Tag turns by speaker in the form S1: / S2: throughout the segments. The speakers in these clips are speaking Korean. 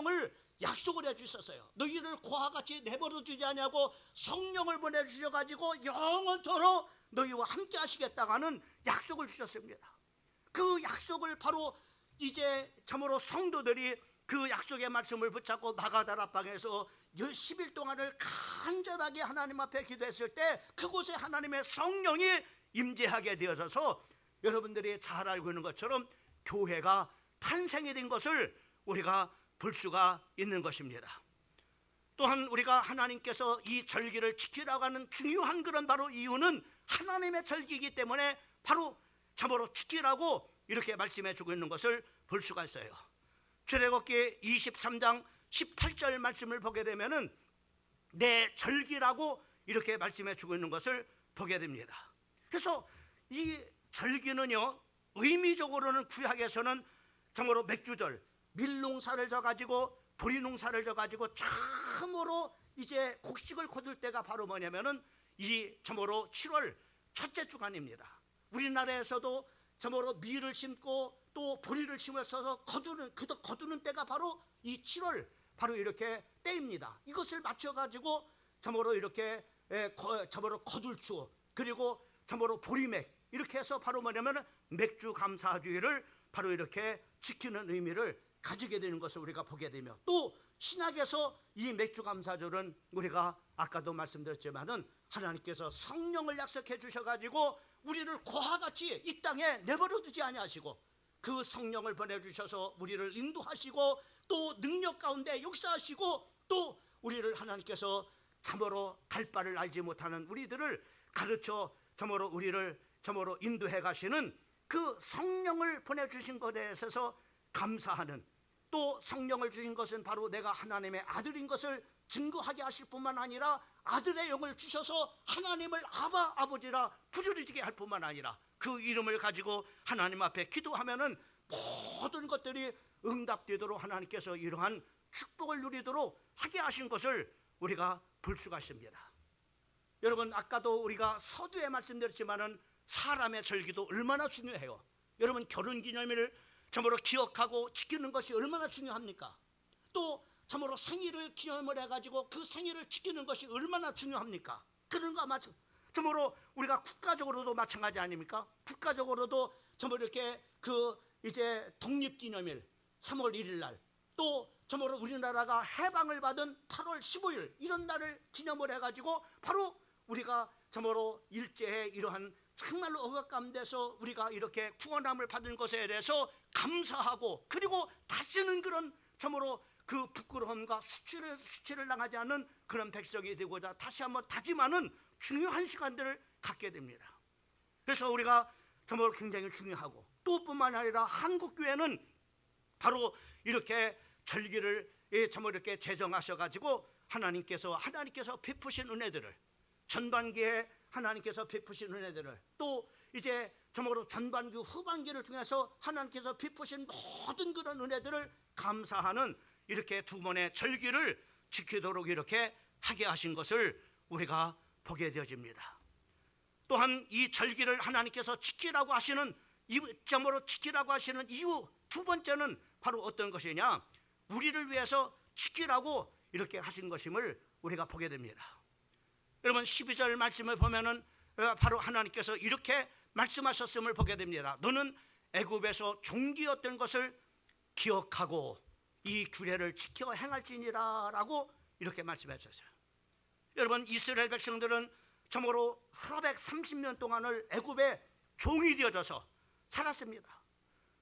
S1: 성령을 약속을 해주셨어요. 너희를 고와 같이 내버려 두지 아니하고 성령을 보내주셔가지고 영원토록 너희와 함께 하시겠다고 하는 약속을 주셨습니다. 그 약속을 바로 이제 참으로 성도들이 그 약속의 말씀을 붙잡고 마가다락방에서 10일 동안을 간절하게 하나님 앞에 기도했을 때 그곳에 하나님의 성령이 임재하게 되어져서 여러분들이 잘 알고 있는 것처럼 교회가 탄생이 된 것을 우리가 볼 수가 있는 것입니다. 또한 우리가 하나님께서 이 절기를 지키라고 하는 중요한 그런 바로 이유는 하나님의 절기이기 때문에 바로 참으로 지키라고 이렇게 말씀해 주고 있는 것을 볼 수가 있어요. 출애굽기 23장 18절 말씀을 보게 되면은 내 절기라고 이렇게 말씀해 주고 있는 것을 보게 됩니다. 그래서 이 절기는요, 의미적으로는 구약에서는 참으로 맥주절, 밀농사를 져가지고 보리농사를 져가지고 참으로 이제 곡식을 거둘 때가 바로 뭐냐면은 이 참으로 7월 첫째 주간입니다. 우리나라에서도 참으로 밀을 심고 또 보리를 심어서 거두는 때가 바로 이 7월 바로 이렇게 때입니다. 이것을 맞춰가지고 참으로 이렇게 참으로 거둘주 그리고 참으로 보리맥 이렇게 해서 바로 뭐냐면 맥주 감사주의를 바로 이렇게 지키는 의미를 가지게 되는 것을 우리가 보게 되며 또 신약에서 이 맥주 감사절은 우리가 아까도 말씀드렸지만은 하나님께서 성령을 약속해 주셔가지고 우리를 고아같이 이 땅에 내버려 두지 아니하시고 그 성령을 보내주셔서 우리를 인도하시고 또 능력 가운데 역사하시고 또 우리를 하나님께서 참으로 갈 바를 알지 못하는 우리들을 가르쳐 참으로 우리를 참으로 인도해 가시는 그 성령을 보내주신 것에 있어서 감사하는 또 성령을 주신 것은 바로 내가 하나님의 아들인 것을 증거하게 하실 뿐만 아니라 아들의 영을 주셔서 하나님을 아바 아버지라 부르짖게 할 뿐만 아니라 그 이름을 가지고 하나님 앞에 기도하면은 모든 것들이 응답되도록 하나님께서 이러한 축복을 누리도록 하게 하신 것을 우리가 볼 수가 있습니다. 여러분 아까도 우리가 서두에 말씀드렸지만은 사람의 절기도 얼마나 중요해요. 여러분 결혼기념일을 참으로 기억하고 지키는 것이 얼마나 중요합니까? 또 참으로 생일을 기념을 해가지고 그 생일을 지키는 것이 얼마나 중요합니까? 그런가 마찬가지. 참으로 우리가 국가적으로도 마찬가지 아닙니까? 국가적으로도 참으로 이렇게 그 이제 독립기념일 3월 1일 날 또 참으로 우리나라가 해방을 받은 8월 15일 이런 날을 기념을 해가지고 바로 우리가 참으로 일제의 이러한 정말로 억압감돼서 우리가 이렇게 구원함을 받은 것에 대해서 감사하고 그리고 다시는 그런 참으로 그 부끄러움과 수치를 당하지 않는 그런 백성이 되고자 다시 한번 다짐하는 중요한 시간들을 갖게 됩니다. 그래서 우리가 참으로 굉장히 중요하고 또 뿐만 아니라 한국교회는 바로 이렇게 절기를 참으로 이렇게 제정하셔가지고 하나님께서 베푸신 은혜들을 전반기에 하나님께서 베푸신 은혜들을 또 이제 참으로 전반기 후반기를 통해서 하나님께서 베푸신 모든 그런 은혜들을 감사하는 이렇게 두 번의 절기를 지키도록 이렇게 하게 하신 것을 우리가 보게 되어집니다. 또한 이 절기를 하나님께서 지키라고 하시는 이점으로 지키라고 하시는 이유 두 번째는 바로 어떤 것이냐, 우리를 위해서 지키라고 이렇게 하신 것임을 우리가 보게 됩니다. 여러분 12절 말씀을 보면은 바로 하나님께서 이렇게 말씀하셨음을 보게 됩니다. 너는 애굽에서 종기였던 것을 기억하고 이 규례를 지켜 행할지니라 라고 이렇게 말씀하셨어요. 여러분 이스라엘 백성들은 참으로 430년 동안을 애굽의 종이 되어져서 살았습니다.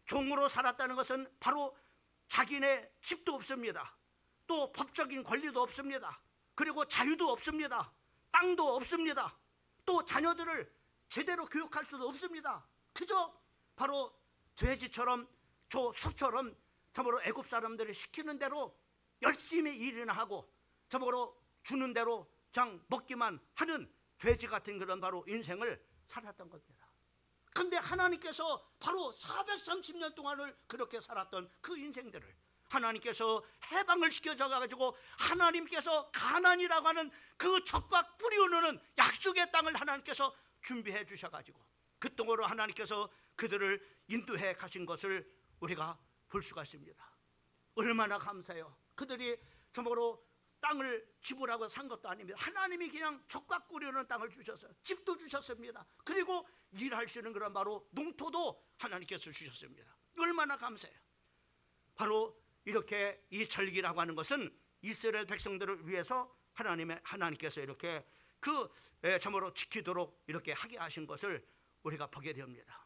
S1: 종으로 살았다는 것은 바로 자기네 집도 없습니다. 또 법적인 권리도 없습니다. 그리고 자유도 없습니다. 땅도 없습니다. 또 자녀들을 제대로 교육할 수도 없습니다. 그저 바로 돼지처럼 소처럼 참으로 애굽 사람들이 시키는 대로 열심히 일이나 하고 참으로 주는 대로 장 먹기만 하는 돼지 같은 그런 바로 인생을 살았던 겁니다. 그런데 하나님께서 바로 430년 동안을 그렇게 살았던 그 인생들을 하나님께서 해방을 시켜줘가지고 하나님께서 가나안이라고 하는 그 적과 뿌리 오르는 약속의 땅을 하나님께서 준비해 주셔가지고 그 땅으로 하나님께서 그들을 인도해 가신 것을 우리가 볼 수가 있습니다. 얼마나 감사해요. 그들이 정말로 땅을 지불하고 산 것도 아닙니다. 하나님이 그냥 적과 꾸려는 땅을 주셨어요. 집도 주셨습니다. 그리고 일할 수 있는 그런 바로 농토도 하나님께서 주셨습니다. 얼마나 감사해요. 바로 이렇게 이 절기라고 하는 것은 이스라엘 백성들을 위해서 하나님께서 이렇게 정말로 지키도록 이렇게 하게 하신 것을 우리가 보게 됩니다.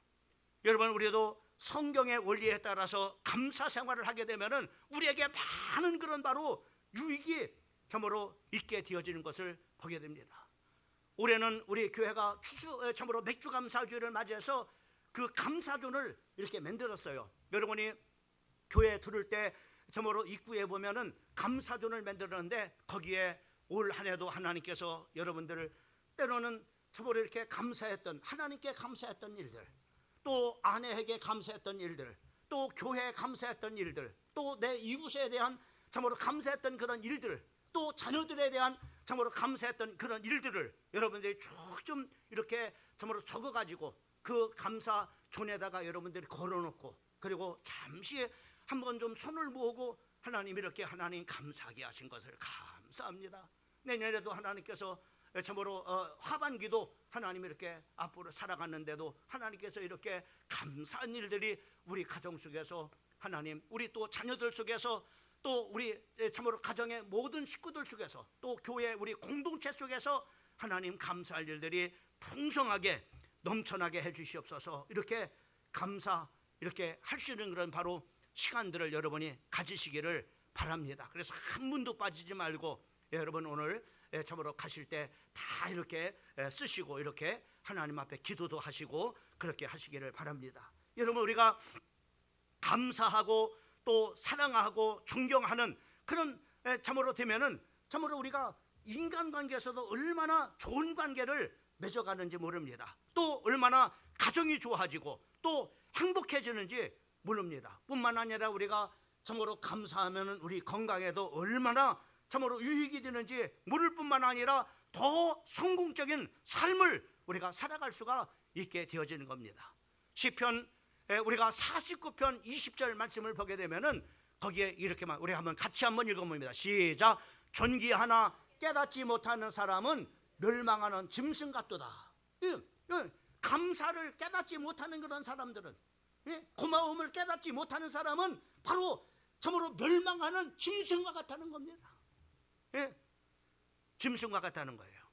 S1: 여러분, 우리도 성경의 원리에 따라서 감사 생활을 하게 되면은 우리에게 많은 그런 바로 유익이 참으로 있게 되어지는 것을 보게 됩니다. 올해는 우리 교회가 참으로 맥주 감사주를 맞이해서 그 감사존을 이렇게 만들었어요. 여러분이 교회 들을 때 참으로 입구에 보면은 감사존을 만들었는데 거기에 올 한 해도 하나님께서 여러분들을 때로는 참으로 이렇게 감사했던, 하나님께 감사했던 일들, 또 아내에게 감사했던 일들, 또 교회에 감사했던 일들, 또 내 이웃에 대한 참으로 감사했던 그런 일들, 또 자녀들에 대한 참으로 감사했던 그런 일들을 여러분들이 쭉 좀 이렇게 참으로 적어가지고 그 감사존에다가 여러분들이 걸어놓고, 그리고 잠시 한번 좀 손을 모으고 하나님 이렇게 하나님 감사하게 하신 것을 감사합니다. 내년에도 하나님께서 참으로 하반기도 하나님 이렇게 앞으로 살아갔는데도 하나님께서 이렇게 감사한 일들이 우리 가정 속에서 하나님, 우리 또 자녀들 속에서, 또 우리 참으로 가정의 모든 식구들 속에서, 또 교회 우리 공동체 속에서 하나님 감사할 일들이 풍성하게 넘쳐나게 해주시옵소서. 이렇게 감사 이렇게 할 수 있는 그런 바로 시간들을 여러분이 가지시기를 바랍니다. 그래서 한 분도 빠지지 말고 여러분 오늘 참으로 가실 때 다 이렇게 쓰시고 이렇게 하나님 앞에 기도도 하시고 그렇게 하시기를 바랍니다. 여러분, 우리가 감사하고 또 사랑하고 존경하는 그런 참으로 되면은 참으로 우리가 인간관계에서도 얼마나 좋은 관계를 맺어가는지 모릅니다. 또 얼마나 가정이 좋아지고 또 행복해지는지 모릅니다. 뿐만 아니라 우리가 참으로 감사하면 우리 건강에도 얼마나 참으로 유익이 되는지 모를 뿐만 아니라 더 성공적인 삶을 우리가 살아갈 수가 있게 되어지는 겁니다. 시편 우리가 49편 20절 말씀을 보게 되면은 거기에 이렇게만 우리 한번 같이 한번 읽어봅니다. 시작. 존귀하나 깨닫지 못하는 사람은 멸망하는 짐승 같도다. 감사를 깨닫지 못하는 그런 사람들은, 고마움을 깨닫지 못하는 사람은 바로 참으로 멸망하는 짐승과 같다는 겁니다. 짐승과 같다는 거예요.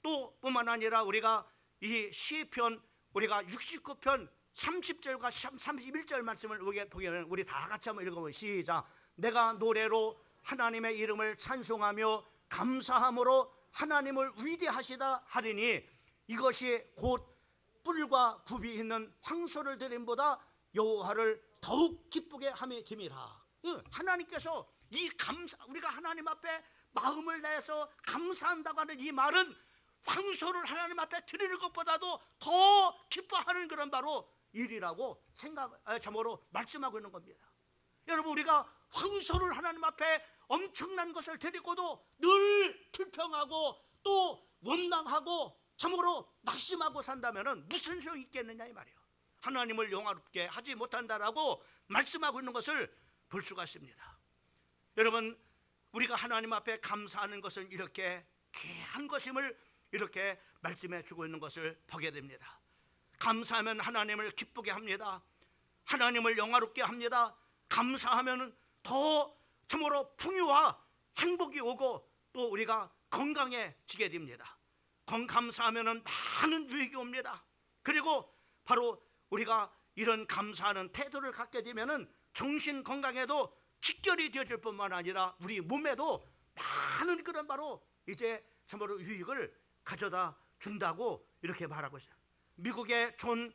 S1: 또 뿐만 아니라 우리가 이 시편 우리가 69편 30절과 31절 말씀을 보게 되면 우리 다 같이 한번 읽어보면 시작. 내가 노래로 하나님의 이름을 찬송하며 감사함으로 하나님을 위대하시다 하리니 이것이 곧 뿔과 굽이 있는 황소를 드림보다 여호와를 더욱 기쁘게 함의 김이라. 하나님께서 이 감사, 우리가 하나님 앞에 마음을 내서 감사한다고 하는 이 말은 황소를 하나님 앞에 드리는 것보다도 더 기뻐하는 그런 바로 일이라고 참으로 말씀하고 있는 겁니다. 여러분, 우리가 황소를 하나님 앞에 엄청난 것을 드리고도 늘 불평하고 또 원망하고 참으로 낙심하고 산다면 무슨 소용이 있겠느냐 이 말이에요. 하나님을 영화롭게 하지 못한다라고 말씀하고 있는 것을 볼 수가 있습니다. 여러분, 우리가 하나님 앞에 감사하는 것은 이렇게 귀한 것임을 이렇게 말씀해 주고 있는 것을 보게 됩니다. 감사하면 하나님을 기쁘게 합니다. 하나님을 영화롭게 합니다. 감사하면 더 참으로 풍요와 행복이 오고 또 우리가 건강해지게 됩니다. 감사하면 많은 유익이 옵니다. 그리고 바로 우리가 이런 감사하는 태도를 갖게 되면 정신 건강에도 직결이 되어질 뿐만 아니라 우리 몸에도 많은 그런 바로 이제 참으로 유익을 가져다 준다고 이렇게 말하고 있어요. 미국의 존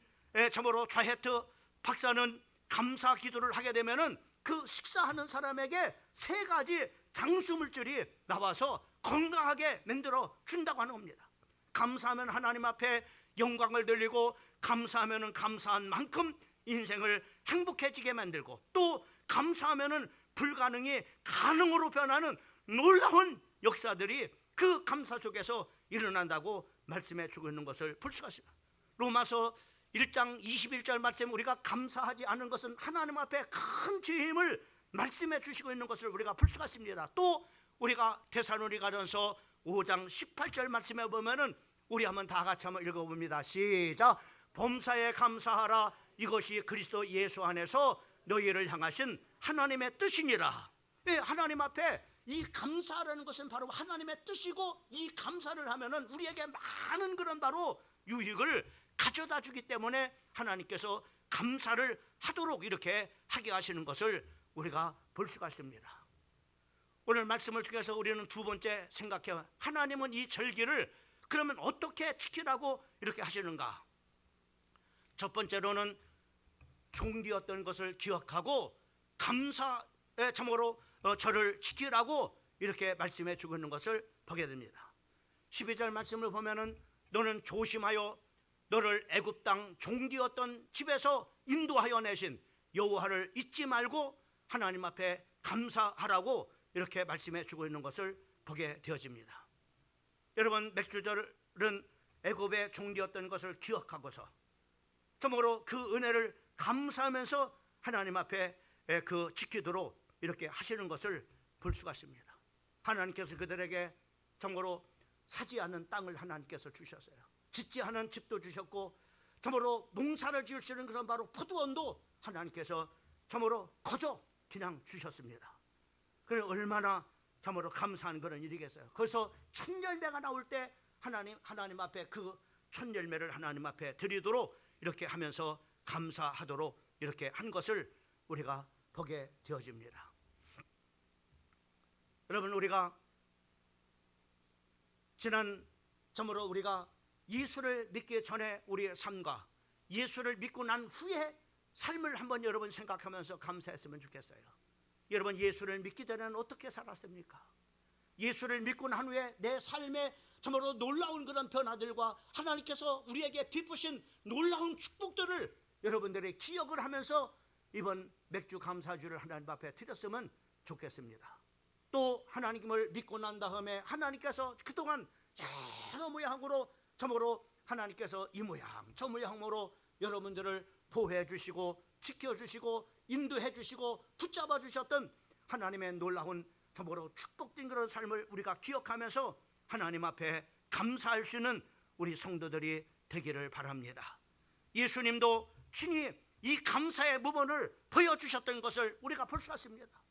S1: 참으로 좌헤트 박사는 감사 기도를 하게 되면은 그 식사하는 사람에게 3가지 장수물질이 나와서 건강하게 만들어 준다고 하는 겁니다. 감사하면 하나님 앞에 영광을 돌리고, 감사하면 감사한 만큼 인생을 행복해지게 만들고, 또 감사하면 불가능이 가능으로 변하는 놀라운 역사들이 그 감사 속에서 일어난다고 말씀해 주고 있는 것을 볼 수가 있습니다. 로마서 1장 21절 말씀, 우리가 감사하지 않은 것은 하나님 앞에 큰 죄임을 말씀해 주시고 있는 것을 우리가 볼 수가 있습니다. 또 우리가 데살로니가전서 5장 18절 말씀해 보면은 우리 한번 다 같이 한번 읽어봅니다. 시작. 범사에 감사하라. 이것이 그리스도 예수 안에서 너희를 향하신 하나님의 뜻이니라. 하나님 앞에 이 감사라는 것은 바로 하나님의 뜻이고, 이 감사를 하면은 우리에게 많은 그런 바로 유익을 가져다 주기 때문에 하나님께서 감사를 하도록 이렇게 하게 하시는 것을 우리가 볼 수가 있습니다. 오늘 말씀을 통해서 우리는 두 번째 생각해요. 하나님은 이 절기를 그러면 어떻게 지키라고 이렇게 하시는가? 첫 번째로는 종기였던 것을 기억하고 감사의 참으로 저를 지키라고 이렇게 말씀해 주고 있는 것을 보게 됩니다. 12절 말씀을 보면은 너는 조심하여 너를 애굽 땅 종기였던 집에서 인도하여 내신 여호와를 잊지 말고 하나님 앞에 감사하라고 이렇게 말씀해 주고 있는 것을 보게 되어집니다. 여러분, 맥주절은 애굽의 종기였던 것을 기억하고서 참으로 그 은혜를 감사하면서 하나님 앞에 그 지키도록 이렇게 하시는 것을 볼 수가 있습니다. 하나님께서 그들에게 참으로 사지 않은 땅을 하나님께서 주셨어요. 짓지 않은 집도 주셨고, 참으로 농사를 지을 수 있는 그런 바로 포도원도 하나님께서 참으로 거저 그냥 주셨습니다. 그래 얼마나 참으로 감사한 그런 일이겠어요. 거기서 첫 열매가 나올 때 하나님 앞에 그 첫 열매를 하나님 앞에 드리도록 이렇게 하면서 감사하도록 이렇게 한 것을 우리가 보게 되어집니다. 여러분, 우리가 지난 참으로 우리가 예수를 믿기 전에 우리의 삶과 예수를 믿고 난 후에 삶을 한번 여러분 생각하면서 감사했으면 좋겠어요. 여러분, 예수를 믿기 전에는 어떻게 살았습니까? 예수를 믿고 난 후에 내 삶에 참으로 놀라운 그런 변화들과 하나님께서 우리에게 베푸신 놀라운 축복들을 여러분들이 기억을 하면서 이번 맥주 감사주를 하나님 앞에 드렸으면 좋겠습니다. 또 하나님을 믿고 난 다음에 하나님께서 그동안 여러 모양으로 참으로 하나님께서 이 모양 저 모양으로 여러분들을 보호해 주시고 지켜주시고 인도해 주시고 붙잡아 주셨던 하나님의 놀라운 참으로 축복된 그런 삶을 우리가 기억하면서 하나님 앞에 감사할 수 있는 우리 성도들이 되기를 바랍니다. 예수님도 친히 이 감사의 부분을 보여주셨던 것을 우리가 볼 수가 있습니다.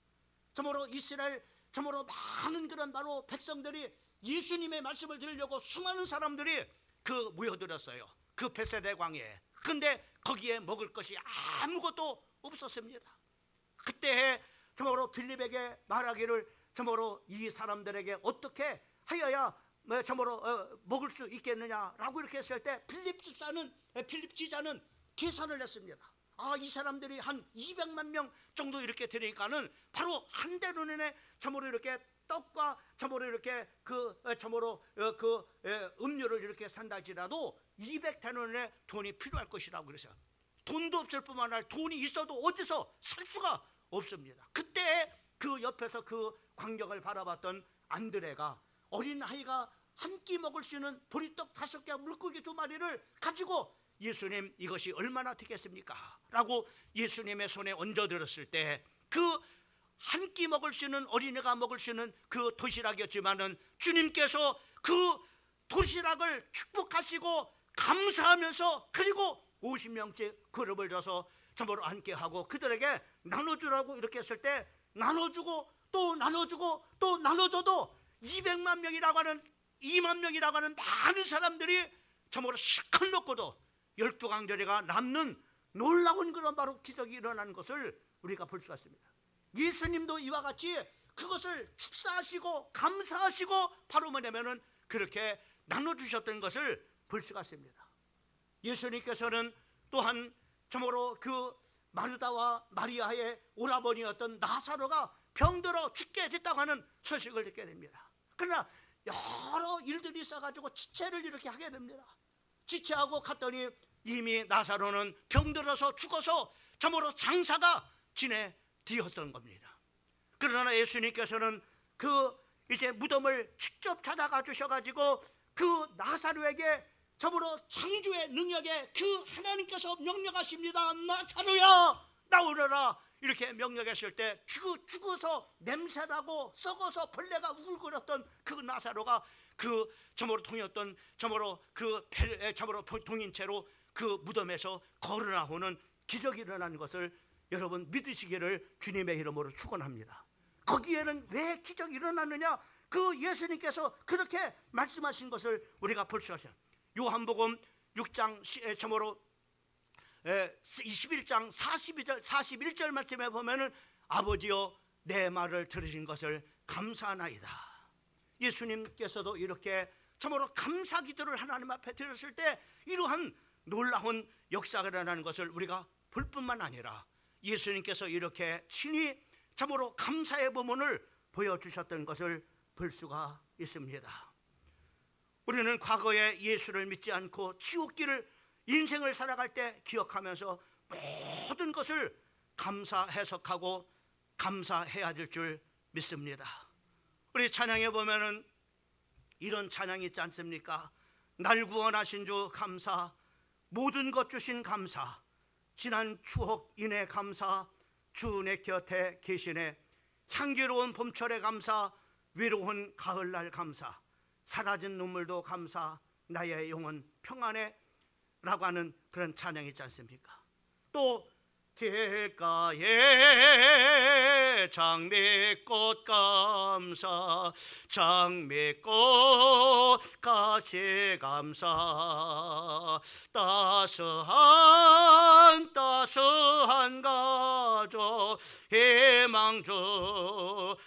S1: 참으로 이스라엘 참으로 많은 그런 바로 백성들이 예수님의 말씀을 들으려고 수많은 사람들이 모여들었어요. 그 베세대 광야에. 근데 거기에 먹을 것이 아무것도 없었습니다. 그때 참으로 빌립에게 말하기를 참으로 이 사람들에게 어떻게 하여야 참으로 먹을 수 있겠느냐라고 이렇게 했을 때 필립 지자는 계산을 했습니다. 이 사람들이 한 200만 명 정도 이렇게 되니까는 바로 한 대론에 참으로 이렇게 떡과 참으로 이렇게 참으로 음료를 이렇게 산다지라도 200대론의 돈이 필요할 것이라고 그랬어요. 돈도 없을 뿐만 아니라 돈이 있어도 어디서 살 수가 없습니다. 그때 그 옆에서 그 광경을 바라봤던 안드레가 어린 아이가 한 끼 먹을 수 있는 보리떡 5개 물고기 2마리를 가지고 예수님 이것이 얼마나 되겠습니까? 라고 예수님의 손에 얹어들었을 때 그 한 끼 먹을 수 있는 어린애가 먹을 수 있는 그 도시락이었지만은 주님께서 그 도시락을 축복하시고 감사하면서 그리고 50명째 그룹을 줘서 참으로 함께 하고 그들에게 나눠주라고 이렇게 했을 때 나눠주고 또 나눠주고 또 나눠줘도 200만 명이라고 하는 2만 명이라고 하는 많은 사람들이 참으로 시큰 놓고도 12강조리가 남는 놀라운 그런 바로 기적이 일어나는 것을 우리가 볼 수가 있습니다. 예수님도 이와 같이 그것을 축사하시고 감사하시고 바로 뭐냐면은 그렇게 나눠주셨던 것을 볼 수가 있습니다. 예수님께서는 또한 참으로 그 마르다와 마리아의 오라버니였던 나사로가 병들어 죽게 됐다고 하는 소식을 듣게 됩니다. 그러나 여러 일들이 있어가지고 지체를 이렇게 하게 됩니다. 지체하고 갔더니 이미 나사로는 병들어서 죽어서 참으로 장사가 지내되었던 겁니다. 그러나 예수님께서는 이제 무덤을 직접 찾아가 주셔가지고 그 나사로에게 참으로 창조의 능력에 하나님께서 명령하십니다. 나사로야 나오너라 이렇게 명령했을 때 죽어서 냄새나고 썩어서 벌레가 우글거렸던 그 나사로가 그 저모로 통이었던 저모로 동인 채로 그 무덤에서 걸어 나오는 기적이 일어나는 것을 여러분 믿으시기를 주님의 이름으로 축원합니다. 거기에는 왜 기적이 일어났느냐? 그 예수님께서 그렇게 말씀하신 것을 우리가 볼 수 있어요. 요한복음 6장 저모로 21장 41절 말씀에 보면은 아버지여 내 말을 들으신 것을 감사하나이다. 예수님께서도 이렇게 참으로 감사 기도를 하나님 앞에 드렸을 때 이러한 놀라운 역사가 일어나는 것을 우리가 볼 뿐만 아니라 예수님께서 이렇게 친히 참으로 감사의 부분을 보여주셨던 것을 볼 수가 있습니다. 우리는 과거에 예수를 믿지 않고 지옥길을 인생을 살아갈 때 기억하면서 모든 것을 감사 해석하고 감사해야 될 줄 믿습니다. 우리 찬양에 보면은 이런 찬양이 있지 않습니까? 날 구원하신 주 감사, 모든 것 주신 감사, 지난 추억 인해 감사, 주 내 곁에 계시네, 향기로운 봄철에 감사, 외로운 가을날 감사, 사라진 눈물도 감사, 나의 영혼 평안해 라고 하는 그런 찬양이 있지 않습니까? 또 길가에 장미꽃 감사, 장미꽃 가시 감사, 따스한 가족 희망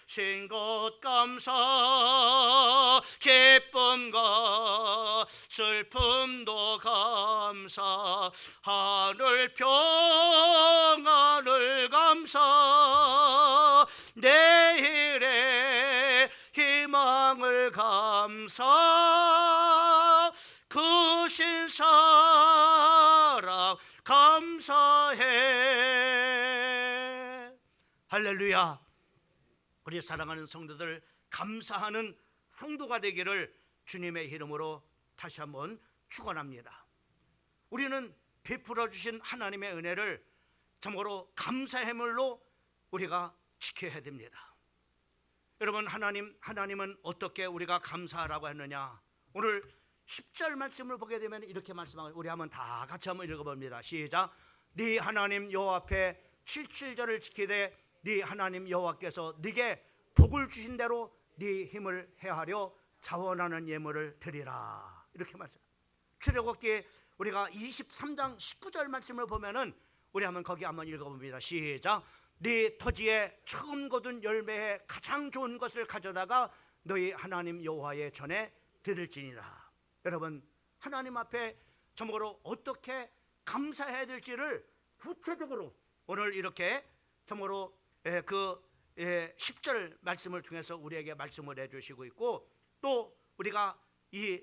S1: 주신 것 감사, 기쁨과 슬픔도 감사, 하늘 평안을 감사, 내일의 희망을 감사, 그 신사랑 감사해. 할렐루야. 우리 사랑하는 성도들, 감사하는 성도가 되기를 주님의 이름으로 다시 한번 축원합니다. 우리는 베풀어 주신 하나님의 은혜를 참으로 감사의 물로 우리가 지켜야 됩니다. 여러분, 하나님은 어떻게 우리가 감사하라고 했느냐? 오늘 10절 말씀을 보게 되면 이렇게 말씀하고, 우리 한번 다 같이 한번 읽어봅니다. 시작. 네 하나님 여호와 앞에 77절을 지키되 네 하나님 여호와께서 네게 복을 주신 대로 네 힘을 헤아려 자원하는 예물을 드리라. 이렇게 말씀. 출애굽기 우리가 23장 19절 말씀을 보면은 우리 한번 거기 한번 읽어봅니다. 시작. 네 토지에 처음 거둔 열매에 가장 좋은 것을 가져다가 너희 하나님 여호와의 전에 드릴지니라. 여러분, 하나님 앞에 참으로 어떻게 감사해야 될지를 구체적으로 오늘 이렇게 참으로 그 10절 말씀을 통해서 우리에게 말씀을 해주시고 있고, 또 우리가 이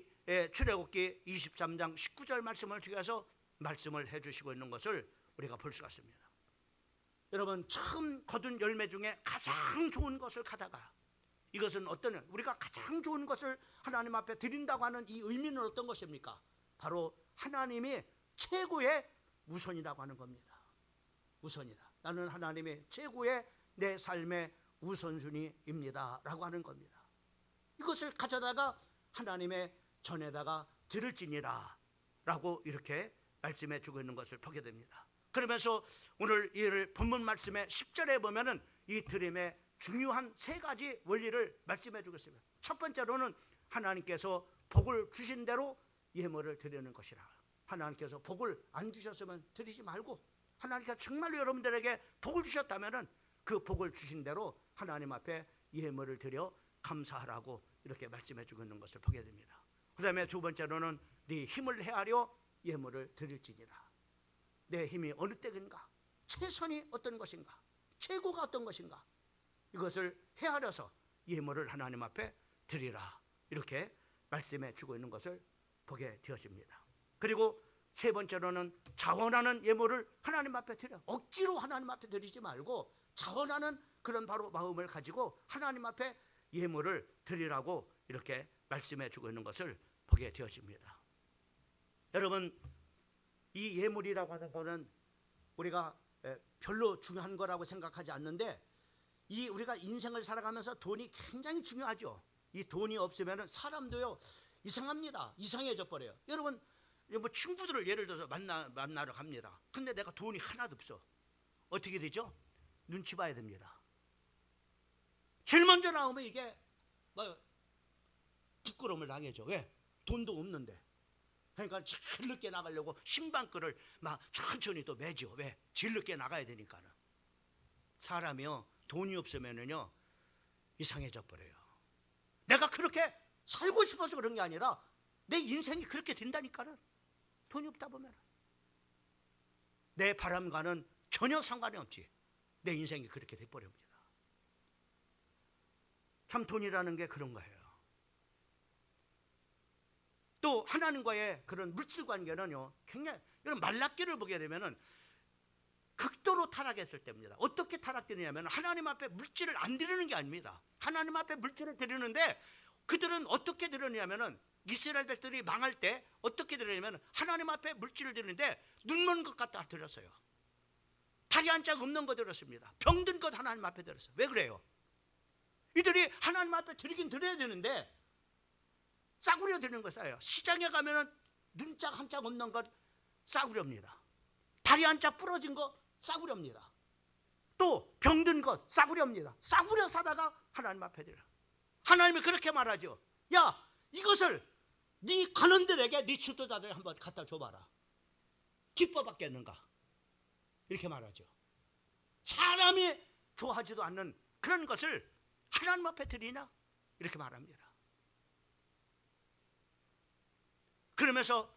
S1: 출애굽기 23장 19절 말씀을 통해서 말씀을 해주시고 있는 것을 우리가 볼 수가 있습니다. 여러분, 처음 거둔 열매 중에 가장 좋은 것을 가다가, 이것은 어떤, 우리가 가장 좋은 것을 하나님 앞에 드린다고 하는 이 의미는 어떤 것입니까? 바로 하나님이 최고의 우선이라고 하는 겁니다. 우선이다. 나는 하나님의 최고의 내 삶의 우선순위입니다 라고 하는 겁니다. 이것을 가져다가 하나님의 전에다가 드릴지니라 라고 이렇게 말씀해 주고 있는 것을 보게 됩니다. 그러면서 오늘 이 본문 말씀의 10절에 보면은 이 드림의 중요한 세 가지 원리를 말씀해 주고 있습니다. 첫 번째로는 하나님께서 복을 주신 대로 예물을 드리는 것이라. 하나님께서 복을 안 주셨으면 드리지 말고, 하나님께서 정말로 여러분들에게 복을 주셨다면은 그 복을 주신 대로 하나님 앞에 예물을 드려 감사하라고 이렇게 말씀해 주고 있는 것을 보게 됩니다. 그 다음에 두 번째로는 네 힘을 헤아려 예물을 드릴지니라. 내 힘이 어느 때인가, 최선이 어떤 것인가, 최고가 어떤 것인가, 이것을 헤아려서 예물을 하나님 앞에 드리라. 이렇게 말씀해 주고 있는 것을 보게 되었습니다. 그리고 세 번째로는 자원하는 예물을 하나님 앞에 드려, 억지로 하나님 앞에 드리지 말고 자원하는 그런 바로 마음을 가지고 하나님 앞에 예물을 드리라고 이렇게 말씀해 주고 있는 것을 보게 되었습니다. 여러분, 이 예물이라고 하는 것은 우리가 별로 중요한 거라고 생각하지 않는데, 이 우리가 인생을 살아가면서 돈이 굉장히 중요하죠. 이 돈이 없으면 사람도요 이상합니다. 이상해져 버려요. 여러분, 뭐 친구들을 예를 들어서 만나러 갑니다. 근데 내가 돈이 하나도 없어. 어떻게 되죠? 눈치 봐야 됩니다. 제일 먼저 나오면 이게 뭐 부끄러움을 당해죠. 왜? 돈도 없는데. 그러니까 제일 늦게 나가려고 신방끈을 막 천천히 또 매죠. 왜? 제일 늦게 나가야 되니까는. 사람이요 돈이 없으면은요 이상해져 버려요. 내가 그렇게 살고 싶어서 그런 게 아니라 내 인생이 그렇게 된다니까는. 돈이 없다 보면 내 바람과는 전혀 상관이 없지. 내 인생이 그렇게 돼버립니다. 참 돈이라는 게 그런 거예요. 또 하나님과의 그런 물질 관계는요 굉장히, 이런 말라기를 보게 되면은 극도로 타락했을 때입니다. 어떻게 타락되느냐면 하나님 앞에 물질을 안 드리는 게 아닙니다. 하나님 앞에 물질을 드리는데 그들은 어떻게 드렸냐면은 이스라엘 백들이 망할 때 어떻게 드렸냐면 하나님 앞에 물질을 드리는데 눈먼 것 갖다 드렸어요. 다리 한 짝 없는 거 드렸습니다. 병든 것 하나님 앞에 드렸어요. 왜 그래요? 이들이 하나님 앞에 드리긴 드려야 되는데 싸구려 드리는 거 싸요. 시장에 가면은 눈짝 한 짝 없는 것 싸구려입니다. 다리 한 짝 부러진 거 싸구려입니다. 또 병든 것 싸구려입니다. 싸구려 사다가 하나님 앞에 드려. 하나님이 그렇게 말하죠. 야, 이것을 네 관원들에게 네 지도자들에 한번 갖다 줘봐라. 기뻐 받겠는가? 이렇게 말하죠. 사람이 좋아하지도 않는 그런 것을 하나님 앞에 드리나? 이렇게 말합니다. 그러면서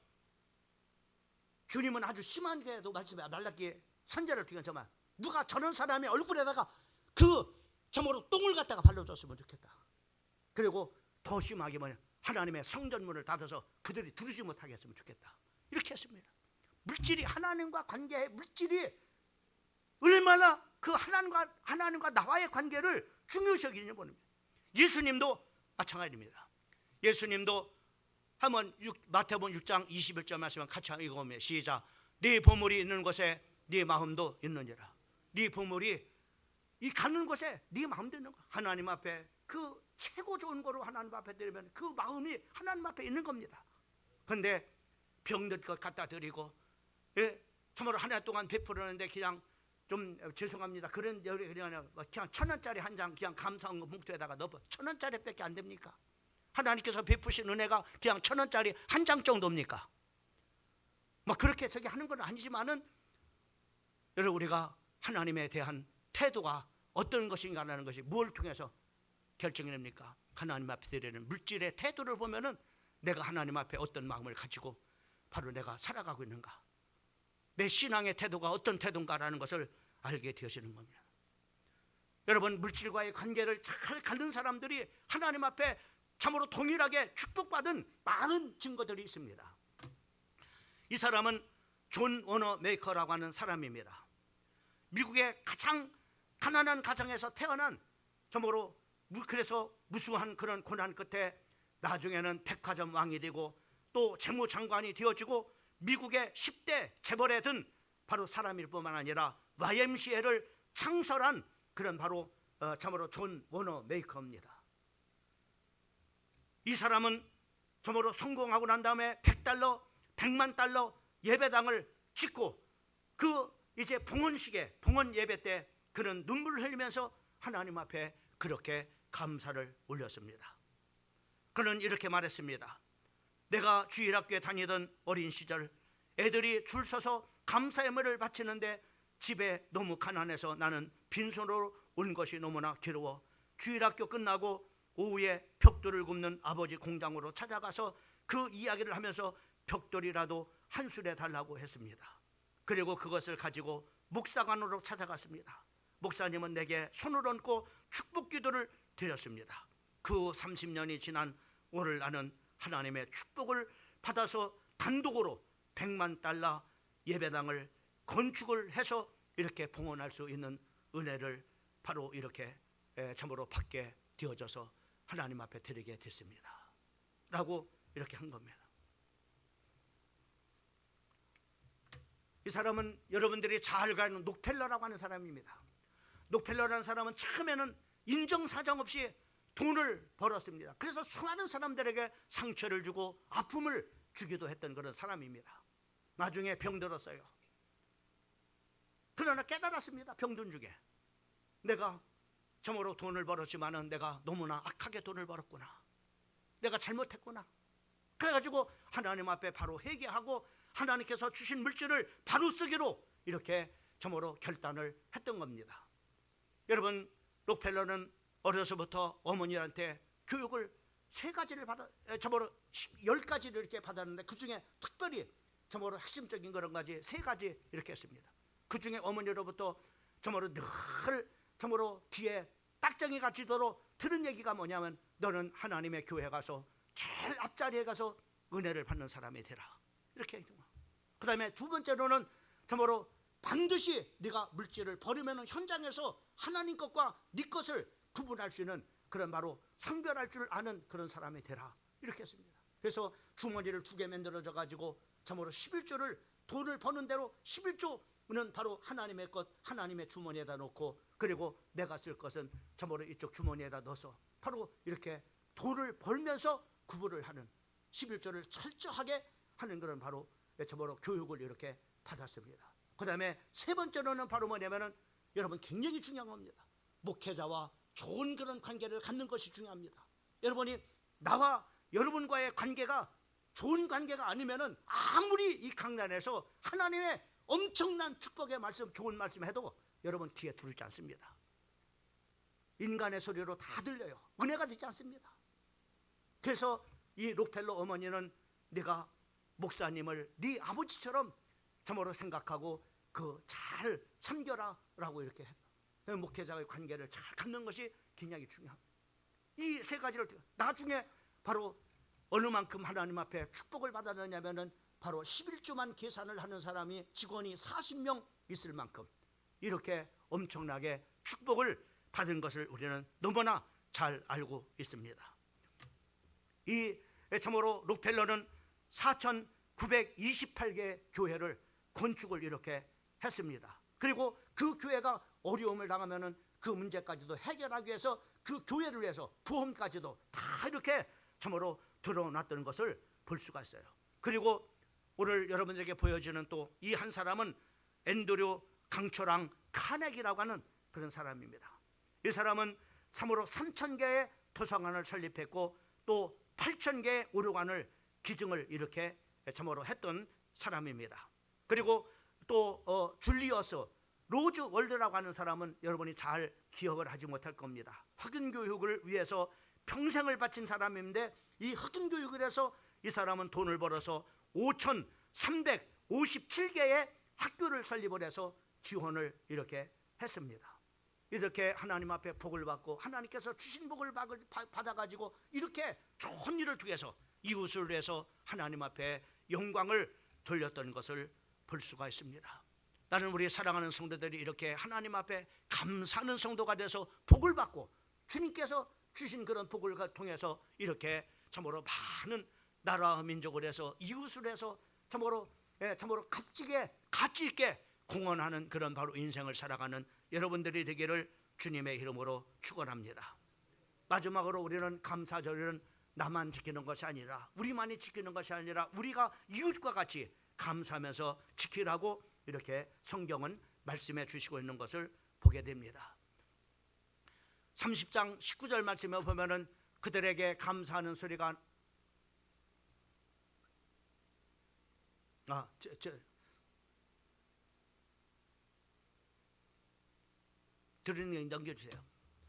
S1: 주님은 아주 심한 게도 말씀해. 말라기에 선제를 통해 정말 누가 저런 사람의 얼굴에다가 그 점으로 똥을 갖다가 발라줬으면 좋겠다. 그리고 더 심하게 뭐냐, 하나님의 성전문을 닫아서 그들이 들으지 못하게 했으면 좋겠다. 이렇게 했습니다. 물질이, 하나님과 관계의 물질이 얼마나 그 하나님과 나와의 관계를 중요시 여기는지 모릅니다. 예수님도 마찬가지입니다. 예수님도 한번 마태복음 6장 21절 말씀을 같이 읽어보면 시작. 네 보물이 있는 곳에 네 마음도 있느니라. 네 보물이 이 가는 곳에 네 마음도 있는 거야. 하나님 앞에 그 최고 좋은 거로 하나님 앞에 드리면 그 마음이 하나님 앞에 있는 겁니다. 그런데 병든 것 갖다 드리고, 예, 참으로 한 해 동안 베풀었는데 그냥 좀 죄송합니다. 그냥 1,000원짜리 한 장 그냥 감사한 봉투에다가 넣어. 1,000원짜리밖에 안 됩니까? 하나님께서 베푸신 은혜가 그냥 1,000원짜리 한 장 정도입니까? 뭐 그렇게 저기 하는 건 아니지만은 여러분, 우리가 하나님에 대한 태도가 어떤 것인가라는 것이 무엇을 통해서 결정이 됩니까? 하나님 앞에 드리는 물질의 태도를 보면은 내가 하나님 앞에 어떤 마음을 가지고 바로 내가 살아가고 있는가, 내 신앙의 태도가 어떤 태도인가라는 것을 알게 되어지는 겁니다. 여러분, 물질과의 관계를 잘 갖는 사람들이 하나님 앞에 참으로 동일하게 축복받은 많은 증거들이 있습니다. 이 사람은 존 워너 메이커라고 하는 사람입니다. 미국의 가장 가난한 가정에서 태어난, 참으로 그래서 무수한 그런 고난 끝에 나중에는 백화점 왕이 되고 또 재무장관이 되어지고 미국의 10대 재벌에 든 바로 사람일 뿐만 아니라 YMCA를 창설한 그런 바로 참으로 존 워너 메이커입니다. 이 사람은 참으로 성공하고 난 다음에 $100, $100만 예배당을 짓고 그 이제 봉헌식에, 봉헌 예배 때 그런 눈물을 흘리면서 하나님 앞에 그렇게 감사를 올렸습니다. 그는 이렇게 말했습니다. 내가 주일학교에 다니던 어린 시절 애들이 줄 서서 감사 예물을 바치는데 집에 너무 가난해서 나는 빈손으로 온 것이 너무나 괴로워 주일학교 끝나고 오후에 벽돌을 굽는 아버지 공장으로 찾아가서 그 이야기를 하면서 벽돌이라도 한 술에 달라고 했습니다. 그리고 그것을 가지고 목사관으로 찾아갔습니다. 목사님은 내게 손을 얹고 축복 기도를 드렸습니다. 그 30년이 지난 오늘 나는 하나님의 축복을 받아서 단독으로 $100만 예배당을 건축을 해서 이렇게 봉헌할 수 있는 은혜를 바로 이렇게 참으로 받게 되어져서 하나님 앞에 드리게 됐습니다. 라고 이렇게 한 겁니다. 이 사람은 여러분들이 잘 가는 록펠러라고 하는 사람입니다. 록펠러라는 사람은 처음에는 인정사정 없이 돈을 벌었습니다. 그래서 수많은 사람들에게 상처를 주고 아픔을 주기도 했던 그런 사람입니다. 나중에 병들었어요. 그러나 깨달았습니다. 병든 중에 내가 정말로 돈을 벌었지만은 내가 너무나 악하게 돈을 벌었구나, 내가 잘못했구나. 그래가지고 하나님 앞에 바로 회개하고 하나님께서 주신 물질을 바로 쓰기로 이렇게 정말로 결단을 했던 겁니다. 여러분, 록펠러는 어려서부터 어머니한테 교육을 3가지를 정말로 10가지를 이렇게 받았는데 그 중에 특별히 정말로 핵심적인 그런 가지 3가지 이렇게 했습니다. 그 중에 어머니로부터 정말로 늘 정말로 귀에 딱정이가 지도록 들은 얘기가 뭐냐면, 너는 하나님의 교회 가서 제일 앞자리에 가서 은혜를 받는 사람이 되라, 이렇게 했습니다. 그 다음에 2번째로는 정말로 반드시 네가 물질을 버리면 현장에서 하나님 것과 네 것을 구분할 수 있는 그런 바로 성별할 줄 아는 그런 사람이 되라, 이렇게 했습니다. 그래서 주머니를 2개 만들어져 가지고 정말로 11조를 돈을 버는 대로 11조는 바로 하나님의 것, 하나님의 주머니에다 놓고, 그리고 내가 쓸 것은 정말로 이쪽 주머니에다 넣어서 바로 이렇게 돈을 벌면서 구분을 하는 11조를 철저하게 하는 그런 바로 정말로 교육을 이렇게 받았습니다. 그 다음에 3번째로는 바로 뭐냐면은, 여러분 굉장히 중요한 겁니다. 목회자와 좋은 그런 관계를 갖는 것이 중요합니다. 여러분이 나와 여러분과의 관계가 좋은 관계가 아니면은 아무리 이 강단에서 하나님의 엄청난 축복의 말씀, 좋은 말씀 해도 여러분 귀에 들지 않습니다. 인간의 소리로 다 들려요. 은혜가 되지 않습니다. 그래서 이 록펠러 어머니는 네가 목사님을 네 아버지처럼 정말로 생각하고 그 잘 섬겨라 라고 이렇게 해요. 목회자의 관계를 잘 갖는 것이 굉장히 중요합니다. 이 3가지를 나중에 바로 어느 만큼 하나님 앞에 축복을 받았느냐면은 바로 11조만 계산을 하는 사람이 직원이 40명 있을 만큼 이렇게 엄청나게 축복을 받은 것을 우리는 너무나 잘 알고 있습니다. 이 참으로 록펠러는 4,928개 교회를 건축을 이렇게 했습니다. 그리고 그 교회가 어려움을 당하면은 그 문제까지도 해결하기 위해서 그 교회를 위해서 보험까지도 다 이렇게 참으로 드러났던 것을 볼 수가 있어요. 그리고 오늘 여러분들에게 보여지는 또 이 한 사람은 앤드류 강철왕 카네기라고 하는 그런 사람입니다. 이 사람은 참으로 3,000개의 도서관을 설립했고 또 8,000개의 의료관을 기증을 이렇게 참으로 했던 사람입니다. 그리고 또 줄리어스 로즈 월드라고 하는 사람은 여러분이 잘 기억을 하지 못할 겁니다. 흑인 교육을 위해서 평생을 바친 사람인데 이 흑인 교육을 해서 이 사람은 돈을 벌어서 5,357개의 학교를 설립을 해서 지원을 이렇게 했습니다. 이렇게 하나님 앞에 복을 받고 하나님께서 주신 복을 받아가지고 이렇게 좋은 일을 통해서 이웃을 위해서 하나님 앞에 영광을 돌렸던 것을 볼 수가 있습니다. 나는 우리 사랑하는 성도들이 이렇게 하나님 앞에 감사하는 성도가 돼서 복을 받고 주님께서 주신 그런 복을 통해서 이렇게 참으로 많은 나라와 민족을 해서 이웃을 해서 참으로 값지게 가치 있게 공헌하는 그런 바로 인생을 살아가는 여러분들이 되기를 주님의 이름으로 축원합니다. 마지막으로 우리는 감사절은 나만 지키는 것이 아니라 우리만이 지키는 것이 아니라 우리가 이웃과 같이 감사하면서 지키라고 이렇게 성경은 말씀해 주시고 있는 것을 보게 됩니다. 30장 19절 말씀에 보면은 그들에게 감사하는 소리가 들으는 게 넘겨주세요.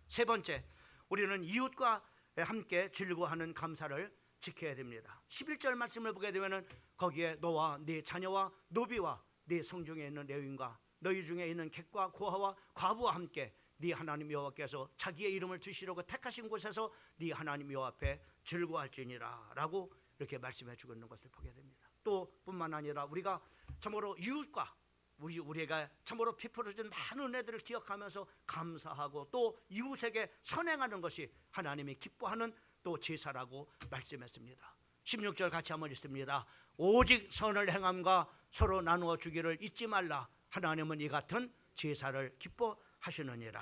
S1: 3번째, 우리는 이웃과 함께 즐거워하는 감사를 지켜야 됩니다. 11절 말씀을 보게 되면은 거기에 너와 네 자녀와 노비와 네 성중에 있는 레위인과 너희 중에 있는 객과 고아와 과부와 함께 네 하나님 여호와께서 자기의 이름을 두시려고 택하신 곳에서 네 하나님 여호와 앞에 즐거워할지니라 라고 이렇게 말씀해 주고 있는 것을 보게 됩니다. 또 뿐만 아니라 우리가 참으로 이웃과 우리가 참으로 베풀어준 많은 은혜들을 기억하면서 감사하고 또 이웃에게 선행하는 것이 하나님이 기뻐하는 또 제사라고 말씀했습니다. 16절 같이 한번 읽습니다. 오직 선을 행함과 서로 나누어 주기를 잊지 말라. 하나님은 이 같은 제사를 기뻐하시느니라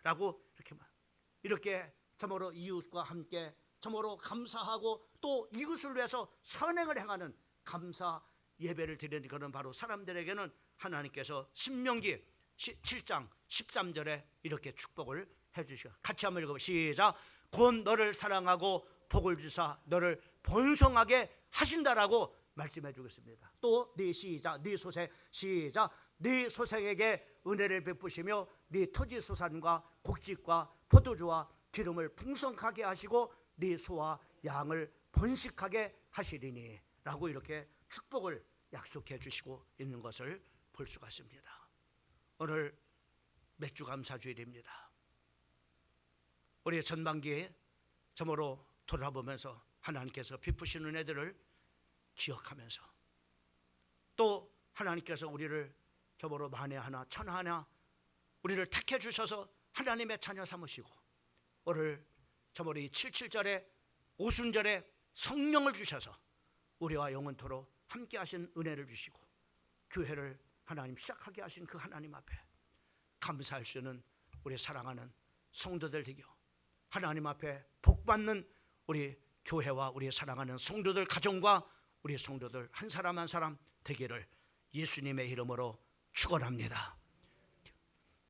S1: 라고 이렇게 참으로 이웃과 함께 참으로 감사하고 또 이웃을 위해서 선행을 행하는 감사 예배를 드리는 그런 바로 사람들에게는 하나님께서 신명기 7장 13절에 이렇게 축복을 해주시오. 같이 한번 읽어보시죠. 시작. 곧 너를 사랑하고 복을 주사 너를 번성하게 하신다라고 말씀해 주겠습니다. 또 네 시작, 네 소생 시작. 네 소생에게 은혜를 베푸시며 네 토지 소산과 곡식과 포도주와 기름을 풍성하게 하시고 네 소와 양을 번식하게 하시리니 라고 이렇게 축복을 약속해 주시고 있는 것을 볼 수가 있습니다. 오늘 맥주 감사주일입니다. 우리 전반기에 점으로 돌아보면서 하나님께서 베푸신 은혜들을 기억하면서 또 하나님께서 우리를 점으로 만에 하나 천하 하나 우리를 택해 주셔서 하나님의 자녀 삼으시고 오늘 점으로 이 77절에 오순절에 성령을 주셔서 우리와 영원토록 함께 하신 은혜를 주시고 교회를 하나님 시작하게 하신 그 하나님 앞에 감사할 수 있는 우리 사랑하는 성도들 되겨 하나님 앞에 복받는 우리 교회와 우리 사랑하는 성도들 가정과 우리 성도들 한 사람 한 사람 되기를 예수님의 이름으로 축원합니다.